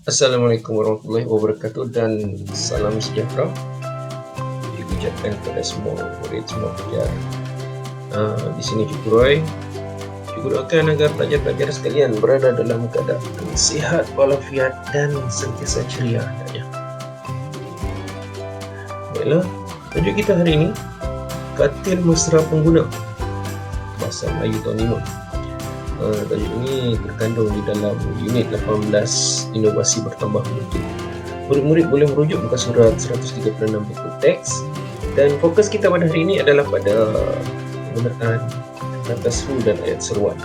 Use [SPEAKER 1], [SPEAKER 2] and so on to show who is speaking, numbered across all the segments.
[SPEAKER 1] Assalamualaikum warahmatullahi wabarakatuh dan salam sejahtera diucapkan kepada semua murid, semua pelajar. Di sini Cikgu Roy. Cikgu doakan agar pelajar-pelajar sekalian berada dalam keadaan sihat walafiat dan sentiasa ceria hendaknya. Baiklah, tajuk kita hari ini katil mesra pengguna bahasa Melayu tahun 5. Tajuk ini terkandung di dalam unit 18 inovasi bertambah mutu. Murid-murid boleh merujuk muka surat 136 buku teks, dan fokus kita pada hari ini adalah pada penggunaan kata seru dan ayat seruan.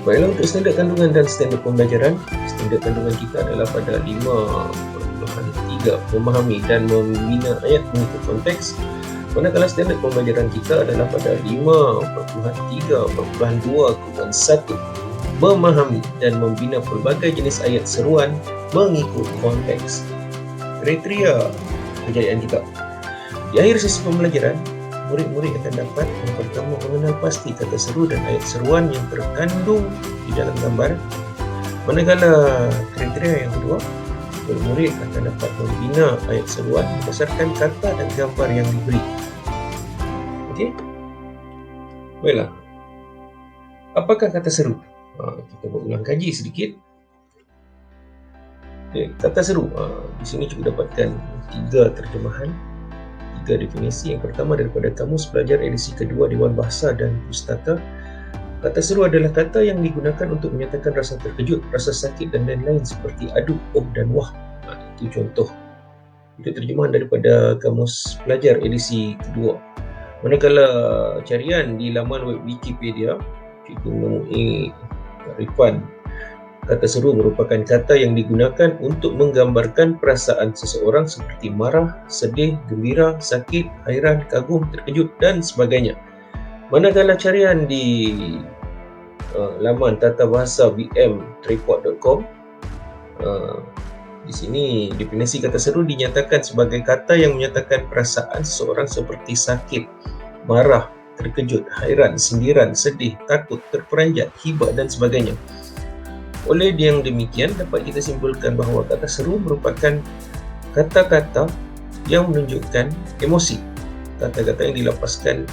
[SPEAKER 1] Baiklah, untuk standard kandungan dan standard pembelajaran, standard kandungan kita adalah pada 5.3 memahami dan membina ayat mengikut konteks. Manakala standard pembelajaran kita adalah pada 5.3.2.1 memahami dan membina pelbagai jenis ayat seruan mengikut konteks. Kriteria kejayaan kita. Di akhir sesi pembelajaran, murid-murid akan dapat yang pertama mengenal pasti kata seru dan ayat seruan yang terkandung di dalam gambar. Manakala kriteria yang kedua, murid akan dapat membina ayat seruan berdasarkan kata dan gambar yang diberi. Okey? Baiklah. Apakah kata seru? Kita berulang kaji sedikit. Okay, kata seru. Di sini cukup dapatkan 3 terjemahan, 3 definisi. Yang pertama daripada Kamus Pelajar edisi kedua Dewan Bahasa dan Pustaka. Kata seru adalah kata yang digunakan untuk menyatakan rasa terkejut, rasa sakit dan lain-lain seperti aduh, oh dan wah. Itu contoh. Itu terjemahan daripada Kamus Pelajar edisi kedua. Manakala carian di laman web Wikipedia, cikgu menemui kearifan kata seru merupakan kata yang digunakan untuk menggambarkan perasaan seseorang seperti marah, sedih, gembira, sakit, hairan, kagum, terkejut dan sebagainya. Manakala carian di laman tata bahasa bmtripod.com, di sini definisi kata seru dinyatakan sebagai kata yang menyatakan perasaan seseorang seperti sakit, marah, terkejut, hairan, sindiran, sedih, takut, terperanjat, hibah dan sebagainya. Oleh yang demikian, dapat kita simpulkan bahawa kata seru merupakan kata-kata yang menunjukkan emosi, kata-kata yang dilapaskan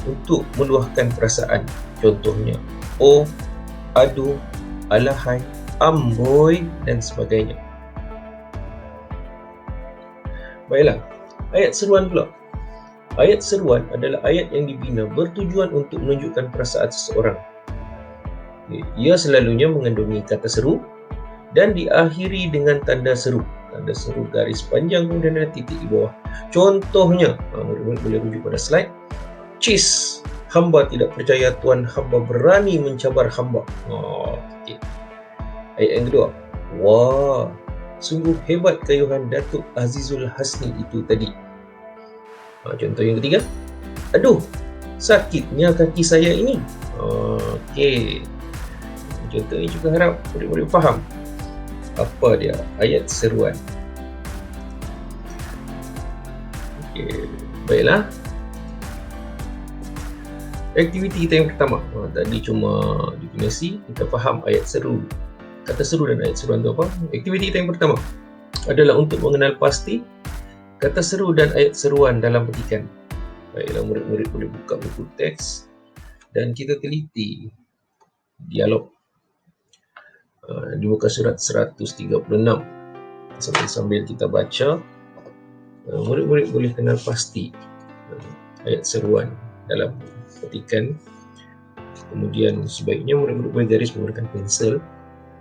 [SPEAKER 1] untuk meluahkan perasaan. Contohnya, oh, aduh, alahai, amboi dan sebagainya. Baiklah, ayat seruan pula. Ayat seruan adalah ayat yang dibina bertujuan untuk menunjukkan perasaan seseorang. Ia selalunya mengandungi kata seru dan diakhiri dengan tanda seru. Tanda seru garis panjang kemudian ada titik di bawah. Contohnya, murid-murid boleh rujuk pada slide. Cis, hamba tidak percaya Tuhan hamba berani mencabar hamba. Okay. Ayat yang kedua. Wah, sungguh hebat kayuhan Datuk Azizul Hasni itu tadi. Contoh yang ketiga. Aduh, sakitnya kaki saya ini. Okey. Contoh ini juga harap murid-murid faham apa dia ayat seruan. Okey, baiklah. Aktiviti kita yang pertama. Tadi cuma definisi, kita faham ayat seru. Kata seru dan ayat seruan itu apa? Aktiviti kita yang pertama adalah untuk mengenal pasti kata seru dan ayat seruan dalam petikan. Baiklah, murid-murid boleh buka buku teks dan kita teliti dialog di muka surat 136. Sambil kita baca, murid-murid boleh kenal pasti ayat seruan dalam petikan. Kemudian sebaiknya murid-murid boleh garis menggunakan pensel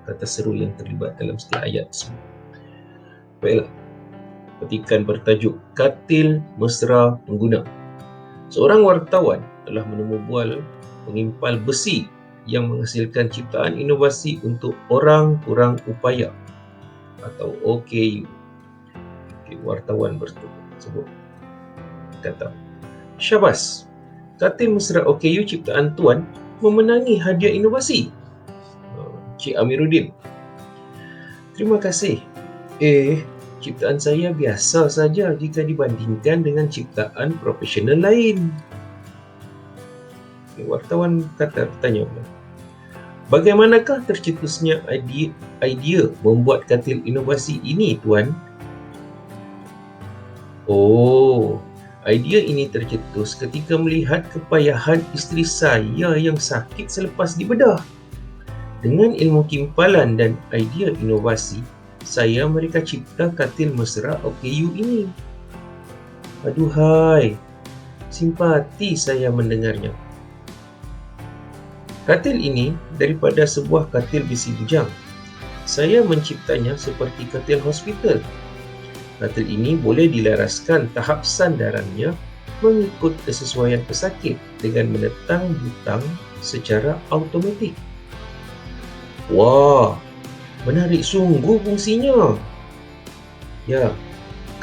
[SPEAKER 1] kata seru yang terlibat dalam setiap ayat tersebut. Baiklah, petikan bertajuk Katil Mesra Pengguna. Seorang wartawan telah menemu bual pengimpal besi yang menghasilkan ciptaan inovasi untuk orang kurang upaya atau OKU. Wartawan tersebut kata, syabas, katil mesra OKU ciptaan Tuan memenangi hadiah inovasi. Cik Amiruddin, terima kasih. Ciptaan saya biasa saja jika dibandingkan dengan ciptaan profesional lain. Wartawan bertanya, Bagaimanakah tercetusnya idea membuat katil inovasi ini, Tuan? Oh, idea ini tercetus ketika melihat kepayahan isteri saya yang sakit selepas dibedah. Dengan ilmu kimpalan dan idea inovasi, saya mereka cipta katil mesra OKU ini. Aduhai, simpati saya mendengarnya. Katil ini daripada sebuah katil besi bujang. Saya menciptanya seperti katil hospital. Katil ini boleh dilaraskan tahap sandarannya mengikut kesesuaian pesakit dengan menetang butang secara automatik. Wah, menarik sungguh fungsinya. Ya,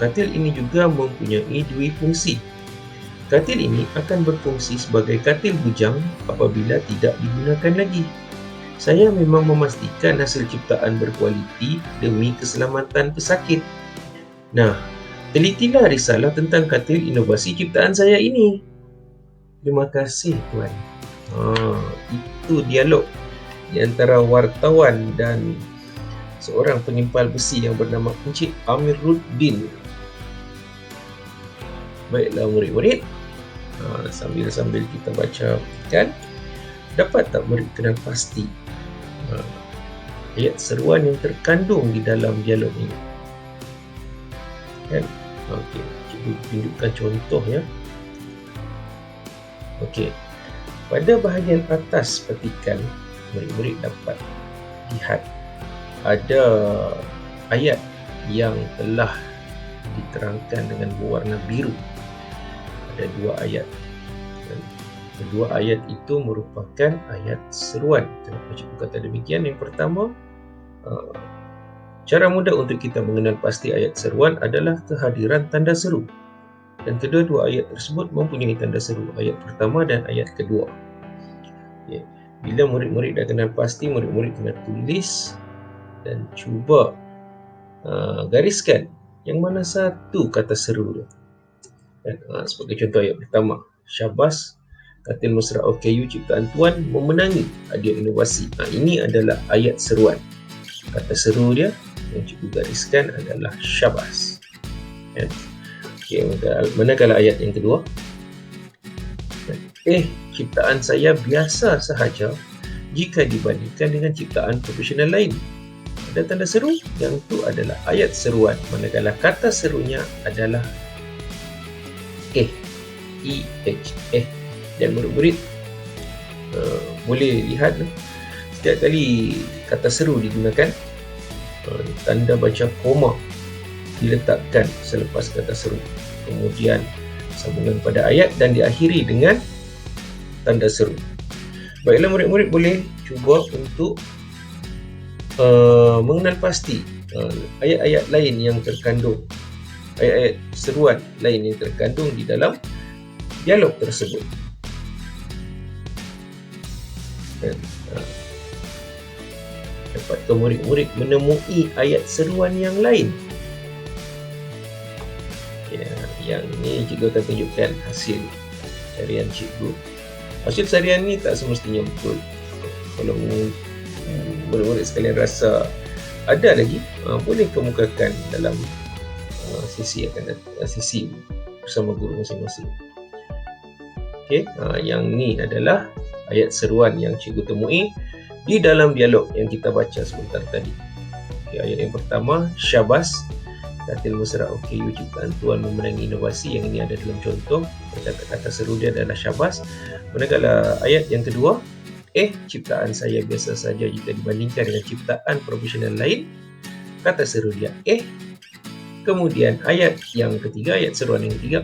[SPEAKER 1] katil ini juga mempunyai dua fungsi. Katil ini akan berfungsi sebagai katil bujang apabila tidak digunakan lagi. Saya memang memastikan hasil ciptaan berkualiti demi keselamatan pesakit. Nah, telitilah risalah tentang katil inovasi ciptaan saya ini. Terima kasih, Tuan. Itu dialog di antara wartawan dan seorang penyimpal besi yang bernama Encik Amiruddin. Baiklah murid-murid, sambil kita baca kan, dapat tak murid kenal pasti ayat seruan yang terkandung di dalam dialog ini? Kan? Okey, cuba tunjukkan contoh ya. Okey, pada bahagian atas petikan, murid-murid dapat lihat ada ayat yang telah diterangkan dengan berwarna biru. Ada dua ayat. Dan kedua ayat itu merupakan ayat seruan. Kenapa cikgu kata demikian? Yang pertama, cara mudah untuk kita mengenal pasti ayat seruan adalah kehadiran tanda seru. Dan kedua-dua ayat tersebut mempunyai tanda seru, ayat pertama dan ayat kedua. Okay. Bila murid-murid dah kenal pasti, murid-murid kena tulis dan cuba gariskan yang mana satu kata seru dia. Sebagai contoh ayat pertama, syabas, katil mesra OKU ciptaan Tuan memenangi hadiah inovasi. Ini adalah ayat seruan. Kata seru dia yang cikgu gariskan adalah syabas. Okay, manakala ayat yang kedua, ciptaan saya biasa sahaja jika dibandingkan dengan ciptaan profesional lain. Ada tanda seru, yang itu adalah ayat seruan, manakala kata serunya adalah dan murid-murid boleh lihat setiap kali kata seru digunakan, tanda baca koma diletakkan selepas kata seru, kemudian sambungan pada ayat dan diakhiri dengan tanda seru. Baiklah murid-murid boleh cuba untuk mengenal pasti ayat-ayat lain yang terkandung, ayat-ayat seruan lain yang terkandung di dalam dialog tersebut. Dan dapatkah murid-murid menemui ayat seruan yang lain? Ya, yang ni cikgu akan tunjukkan hasil carian cikgu. Hasil carian ni tak semestinya betul. Kalau murid-murid sekalian rasa ada lagi, boleh kemukakan dalam sesi akan datang, sesi bersama guru masing-masing. Okey, yang ni adalah ayat seruan yang cikgu temui di dalam dialog yang kita baca sebentar tadi. Okey, ayat yang pertama, syabas, katil mesra OKU ciptaan Tuan memenangi inovasi. Yang ini ada dalam contoh, kata-kata seru dia adalah syabas. Manakala ayat yang kedua, ciptaan saya biasa saja jika dibandingkan dengan ciptaan profesional lain. Kata seru dia Kemudian ayat yang ketiga, ayat seruan yang ketiga,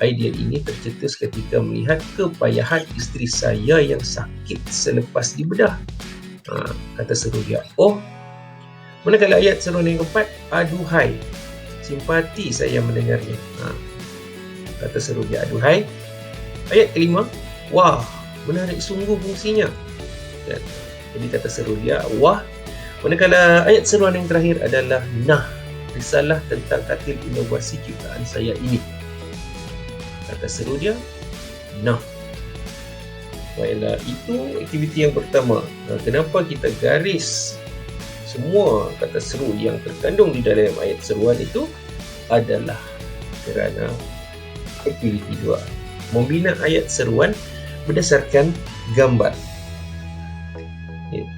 [SPEAKER 1] idea ini tercetus ketika melihat kepayahan isteri saya yang sakit selepas dibedah. Kata seru dia Manakala ayat seruan yang keempat, aduhai, simpati saya mendengarnya. Kata seru dia aduhai. Ayat kelima, wah, menarik sungguh fungsinya. Jadi kata seru dia wah. Manakala ayat seruan yang terakhir adalah nah, risalah tentang katil inovasi ciptaan saya ini. Kata seru dia nah. Baiklah, itu aktiviti yang pertama. Kenapa kita garis semua kata seru yang terkandung di dalam ayat seruan itu adalah kerana aktiviti 2, membina ayat seruan berdasarkan gambar. Okay.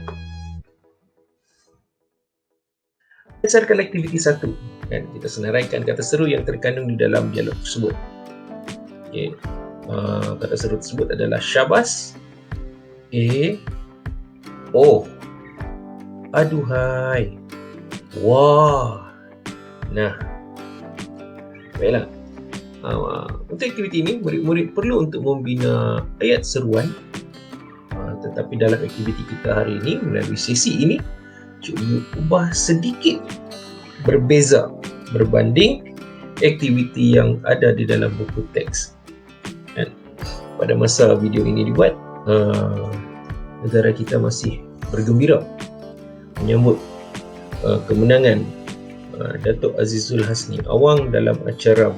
[SPEAKER 1] Berdasarkan aktiviti 1, kan, kita senaraikan kata seru yang terkandung di dalam dialog tersebut. Okay. Kata seru tersebut adalah syabas, oh, aduhai, wah. Nah, baiklah. Untuk aktiviti ini, murid-murid perlu untuk membina ayat seruan. Tetapi dalam aktiviti kita hari ini, melalui sesi ini, cikgu ubah sedikit berbeza berbanding aktiviti yang ada di dalam buku teks. Dan pada masa video ini dibuat, negara kita masih bergembira menyambut kemenangan Datuk Azizul Hasni Awang dalam acara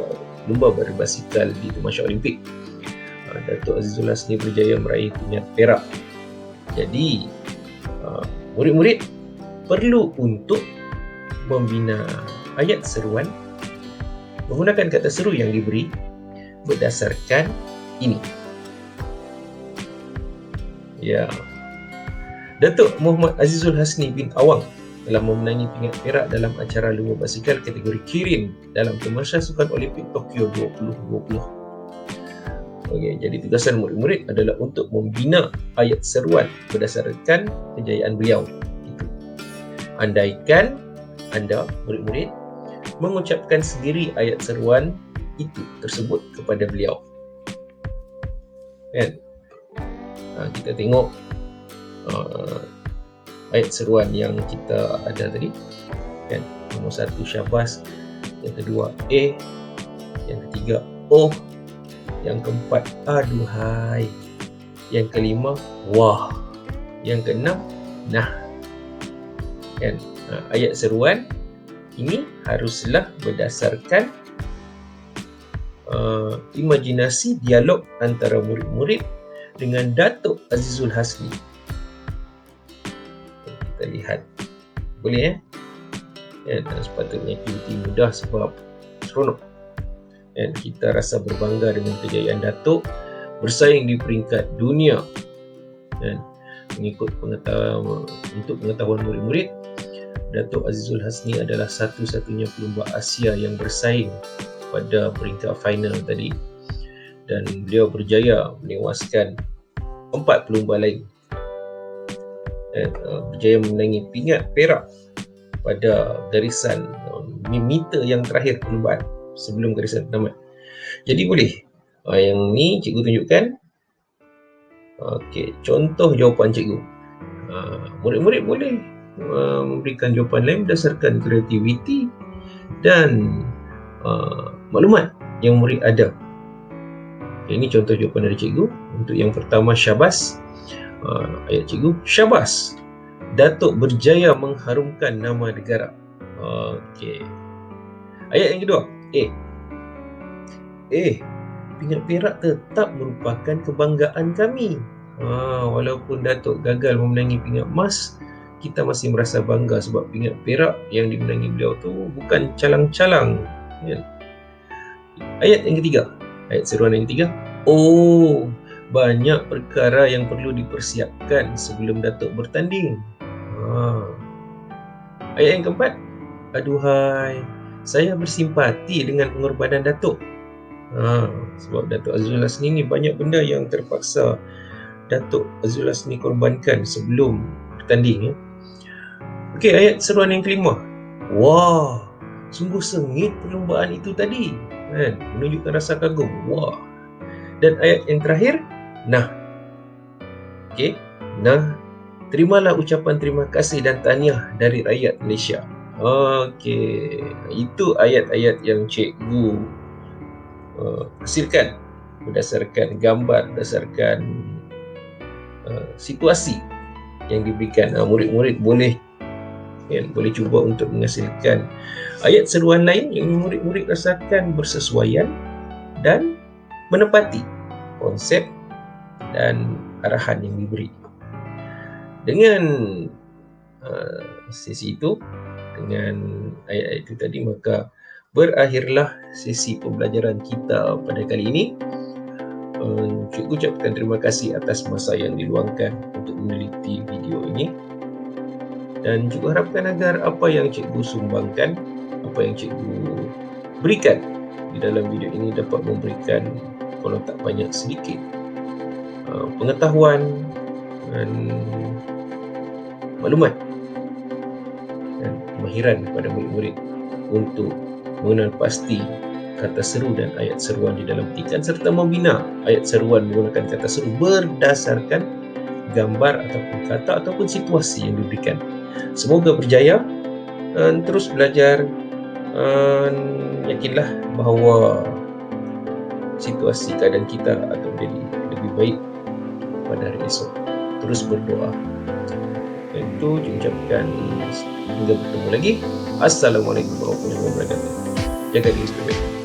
[SPEAKER 1] lomba berbasikal di Tamasya Olimpik. Datuk Azizul Hasni berjaya meraih pingat perak. Jadi, murid-murid perlu untuk membina ayat seruan menggunakan kata seru yang diberi berdasarkan ini. Ya, Datuk Muhammad Azizul Hasni bin Awang telah memenangi pingat perak dalam acara lomba basikal kategori kirin dalam Tamasya Sukan Olimpik Tokyo 2020. Okey, jadi tugasan murid-murid adalah untuk membina ayat seruan berdasarkan kejayaan beliau. Itu. Andaikan anda, murid-murid, mengucapkan sendiri ayat seruan itu tersebut kepada beliau. Kan? Kita tengok ayat seruan yang kita ada tadi. Kan? Nombor 1 syabas, yang kedua yang ketiga oh, yang keempat aduhai, yang kelima wah, yang keenam nah. Kan? Ayat seruan ini haruslah berdasarkan imajinasi dialog antara murid-murid dengan Datuk Azizul Hasni. Kita lihat. Boleh ya? Dan sepatutnya aktiviti mudah sebab seronok. Dan kita rasa berbangga dengan kejayaan Datuk bersaing di peringkat dunia. Dan mengikut untuk pengetahuan murid-murid, Datuk Azizul Hasni adalah satu-satunya pelumba Asia yang bersaing pada peringkat final tadi, dan beliau berjaya menewaskan 4 pelumba lain dan berjaya memenangi pingat perak pada garisan meter yang terakhir perlumbaan sebelum garisan tamat. Jadi boleh yang ni cikgu tunjukkan. Okey, contoh jawapan cikgu. Murid-murid boleh memberikan jawapan lain berdasarkan kreativiti dan maklumat yang murid ada. Ini contoh jawapan dari cikgu. Untuk yang pertama syabas, ayat cikgu, syabas, Datuk berjaya mengharumkan nama negara. Okey. Ayat yang kedua, pingat perak tetap merupakan kebanggaan kami. Walaupun Datuk gagal memenangi pingat emas, kita masih merasa bangga sebab pingat perak yang dimenangi beliau tu bukan calang-calang. Ya. Ayat yang ketiga, ayat seruan yang ketiga, oh, banyak perkara yang perlu dipersiapkan sebelum Datuk bertanding. Ayat yang keempat, aduhai, saya bersimpati dengan pengorbanan Datuk. Sebab Datuk Azizul Hasni ni banyak benda yang terpaksa Datuk Azizul Hasni korbankan sebelum bertanding. Okey, ayat seruan yang kelima. Wah, sungguh sengit perlumbaan itu tadi. Kan? Menunjukkan rasa kagum. Wah. Dan ayat yang terakhir, nah. Okey, nah. Terimalah ucapan terima kasih dan tahniah dari rakyat Malaysia. Okey, itu ayat-ayat yang cikgu hasilkan berdasarkan gambar, berdasarkan situasi yang diberikan. Murid-murid boleh cuba untuk menghasilkan ayat seruan lain yang murid-murid rasakan bersesuaian dan menepati konsep dan arahan yang diberi. Dengan sesi itu, dengan ayat-ayat itu tadi, maka berakhirlah sesi pembelajaran kita pada kali ini. Cikgu ucapkan terima kasih atas masa yang diluangkan untuk meneliti video ini, dan juga harapkan agar apa yang cikgu sumbangkan, apa yang cikgu berikan di dalam video ini dapat memberikan, kalau tak banyak sedikit, pengetahuan dan maklumat dan kemahiran kepada murid-murid untuk mengenal pasti kata seru dan ayat seruan di dalam petikan, serta membina ayat seruan menggunakan kata seru berdasarkan gambar ataupun kata ataupun situasi yang diberikan. Semoga berjaya, terus belajar, yakinlah bahawa situasi keadaan kita akan menjadi lebih baik pada hari esok. Terus berdoa. Dan itu diucapkan hingga bertemu lagi. Assalamualaikum warahmatullahi wabarakatuh. Jaga diri baik-baik.